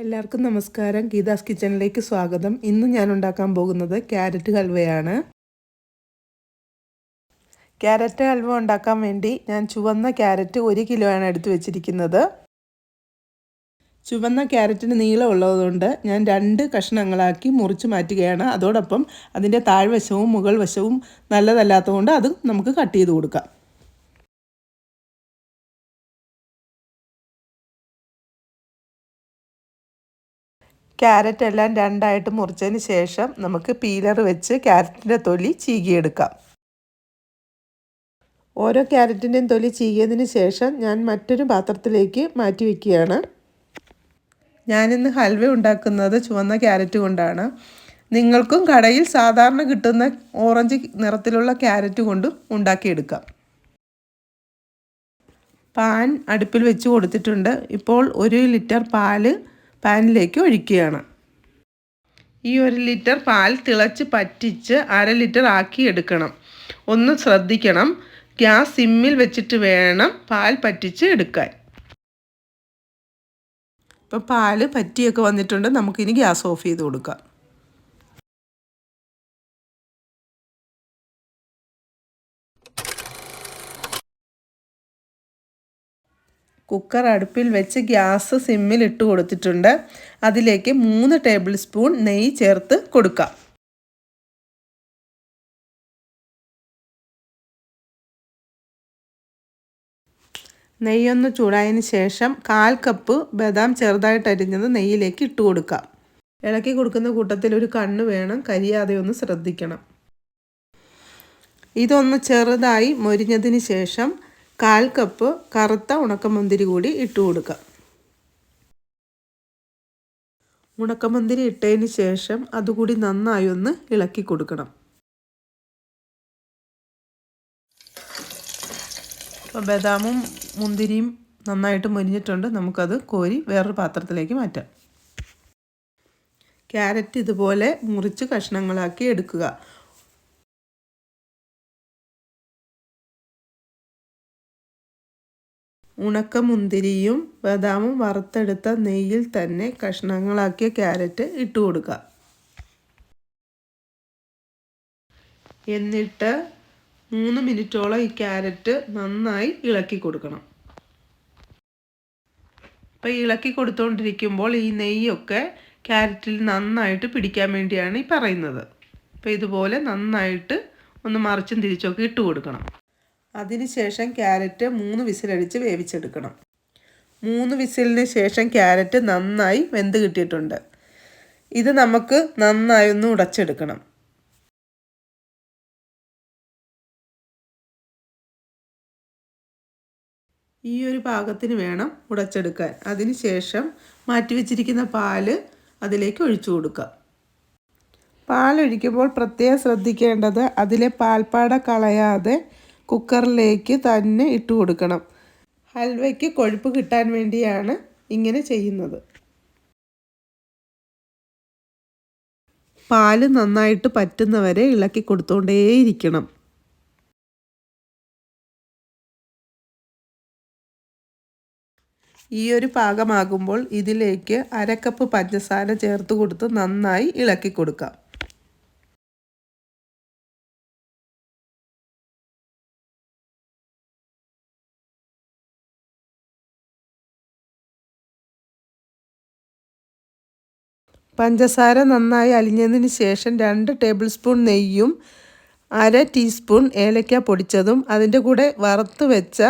എല്ലാവർക്കും നമസ്കാരം. ഗീതാസ് കിച്ചണിലേക്ക് സ്വാഗതം. ഇന്ന് ഞാൻ ഉണ്ടാക്കാൻ പോകുന്നത് ക്യാരറ്റ് ഹൽവയാണ്. ക്യാരറ്റ് ഹൽവ ഉണ്ടാക്കാൻ വേണ്ടി ഞാൻ ചുവന്ന ക്യാരറ്റ് 1 കിലോയാണ് എടുത്ത് വെച്ചിരിക്കുന്നത്. ചുവന്ന ക്യാരറ്റിന് നീളമുള്ളതുകൊണ്ട് ഞാൻ 2 കഷ്ണങ്ങളാക്കി മുറിച്ച് മാറ്റുകയാണ്. അതോടൊപ്പം അതിൻ്റെ താഴ്വശവും മുകൾ വശവും നല്ലതല്ലാത്തതുകൊണ്ട് അത് നമുക്ക് കട്ട് ചെയ്ത് കൊടുക്കാം. ക്യാരറ്റ് എല്ലാം 2ആയിട്ട് മുറിച്ചതിന് ശേഷം നമുക്ക് പീലർ വെച്ച് ക്യാരറ്റിൻ്റെ തൊലി ചീകിയെടുക്കാം. ഓരോ ക്യാരറ്റിൻ്റെയും തൊലി ചീകിയതിന് ശേഷം ഞാൻ മറ്റൊരു പാത്രത്തിലേക്ക് മാറ്റി വയ്ക്കുകയാണ്. ഞാനിന്ന് ഹൽവ ഉണ്ടാക്കുന്നത് ചുവന്ന ക്യാരറ്റ് കൊണ്ടാണ്. നിങ്ങൾക്കും കടയിൽ സാധാരണ കിട്ടുന്ന ഓറഞ്ച് നിറത്തിലുള്ള ക്യാരറ്റ് കൊണ്ടും ഉണ്ടാക്കിയെടുക്കാം. പാൻ അടുപ്പിൽ വെച്ച് കൊടുത്തിട്ടുണ്ട്. ഇപ്പോൾ 1 ലിറ്റർ പാല് പാനിലേക്ക് ഒഴിക്കുകയാണ്. ഈ 1 ലിറ്റർ പാൽ തിളച്ച് പറ്റിച്ച് 1/2 ലിറ്റർ ആക്കി എടുക്കണം. ഒന്ന് ശ്രദ്ധിക്കണം, ഗ്യാസ് സിമ്മിൽ വെച്ചിട്ട് വേണം പാൽ പറ്റിച്ച് എടുക്കാൻ. ഇപ്പോൾ പാല് പറ്റിയൊക്കെ വന്നിട്ടുണ്ട്. നമുക്കിനി ഗ്യാസ് ഓഫ് ചെയ്ത് കൊടുക്കാം. കുക്കർ അടുപ്പിൽ വെച്ച് ഗ്യാസ് സിമ്മിൽ ഇട്ട് കൊടുത്തിട്ടുണ്ട്. അതിലേക്ക് 3 ടേബിൾ സ്പൂൺ നെയ്യ് ചേർത്ത് കൊടുക്കാം. നെയ്യൊന്ന് ചൂടായതിന് ശേഷം 1/4 കപ്പ് ബദാം ചെറുതായിട്ട് അരിഞ്ഞത് നെയ്യിലേക്ക് ഇട്ട് കൊടുക്കാം. ഇളക്കി കൊടുക്കുന്ന കൂട്ടത്തിൽ ഒരു കണ്ണ് വേണം, കരിയാതെ ഒന്ന് ശ്രദ്ധിക്കണം. ഇതൊന്ന് ചെറുതായി മൊരിഞ്ഞതിന് ശേഷം 1/4 കപ്പ് കറുത്ത ഉണക്കമുന്തിരി കൂടി ഇട്ട് കൊടുക്കാം. ഉണക്കമുന്തിരി ഇട്ടതിന് ശേഷം അതുകൂടി നന്നായി ഒന്ന് ഇളക്കി കൊടുക്കണം. അപ്പോൾ ബദാമും മുന്തിരിയും നന്നായിട്ട് മൊരിഞ്ഞിട്ടുണ്ട്. നമുക്കത് കോരി വേറൊരു പാത്രത്തിലേക്ക് മാറ്റാം. ക്യാരറ്റ് ഇതുപോലെ മുറിച്ച് കഷ്ണങ്ങളാക്കി എടുക്കുക. ഉണക്കമുന്തിരിയും ബദാമും വറുത്തെടുത്ത നെയ്യിൽ തന്നെ കഷ്ണങ്ങളാക്കിയ ക്യാരറ്റ് ഇട്ട് കൊടുക്കുക. എന്നിട്ട് 3 മിനിറ്റോളം ഈ ക്യാരറ്റ് നന്നായി ഇളക്കി കൊടുക്കണം. അപ്പോൾ ഇളക്കി കൊടുത്തുകൊണ്ടിരിക്കുമ്പോൾ ഈ നെയ്യൊക്കെ ക്യാരറ്റിൽ നന്നായിട്ട് പിടിക്കാൻ വേണ്ടിയാണ് ഈ പറയുന്നത്. അപ്പോൾ ഇതുപോലെ നന്നായിട്ട് ഒന്ന് മറിച്ചും തിരിച്ചൊക്കെ ഇട്ട് കൊടുക്കണം. അതിനുശേഷം ക്യാരറ്റ് 3 വിസിലടിച്ച് വേവിച്ചെടുക്കണം. 3 വിസിലിന് ശേഷം ക്യാരറ്റ് നന്നായി വെന്ത് കിട്ടിയിട്ടുണ്ട്. ഇത് നമുക്ക് നന്നായി ഒന്ന് ഉടച്ചെടുക്കണം. ഈ ഒരു പാകത്തിന് വേണം ഉടച്ചെടുക്കാൻ. അതിനുശേഷം മാറ്റി വെച്ചിരിക്കുന്ന പാല് അതിലേക്ക് ഒഴിച്ചു കൊടുക്കുക. പാലൊഴിക്കുമ്പോൾ പ്രത്യേകം ശ്രദ്ധിക്കേണ്ടത് അതിലെ പാൽപ്പാട കളയാതെ കുക്കറിലേക്ക് തന്നെ ഇട്ട് കൊടുക്കണം. ഹൽവയ്ക്ക് കൊഴുപ്പ് കിട്ടാൻ വേണ്ടിയാണ് ഇങ്ങനെ ചെയ്യുന്നത്. പാല് നന്നായിട്ട് പറ്റുന്നവരെ ഇളക്കി കൊടുത്തുകൊണ്ടേയിരിക്കണം. ഈ ഒരു പാകമാകുമ്പോൾ ഇതിലേക്ക് 1/2 കപ്പ് പഞ്ചസാര ചേർത്ത് കൊടുത്ത് നന്നായി ഇളക്കി കൊടുക്കാം. പഞ്ചസാര നന്നായി അലിഞ്ഞതിന് ശേഷം 2 ടേബിൾ സ്പൂൺ നെയ്യും 1/2 ടീസ്പൂൺ ഏലക്ക പൊടിച്ചതും അതിൻ്റെ കൂടെ വറുത്ത് വെച്ച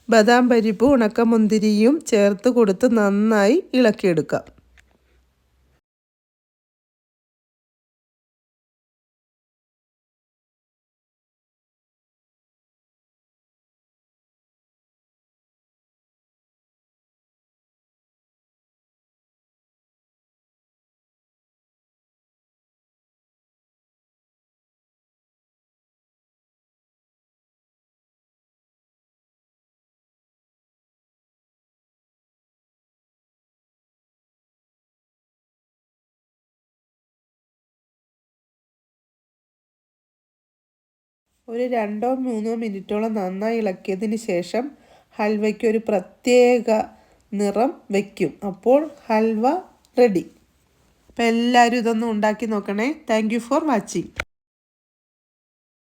ബദാം പരിപ്പ് ഉണക്കമുന്തിരിയും ചേർത്ത് കൊടുത്ത് നന്നായി ഇളക്കിയെടുക്കാം. ഒരു 2-3 മിനിറ്റോളം നന്നായി ഇളക്കിയതിന് ശേഷം ഹൽവയ്ക്ക് ഒരു പ്രത്യേക നിറം വയ്ക്കും. അപ്പോൾ ഹൽവ റെഡി. അപ്പോൾ എല്ലാവരും ഇതൊന്ന് ഉണ്ടാക്കി നോക്കണേ. Thank you for watching.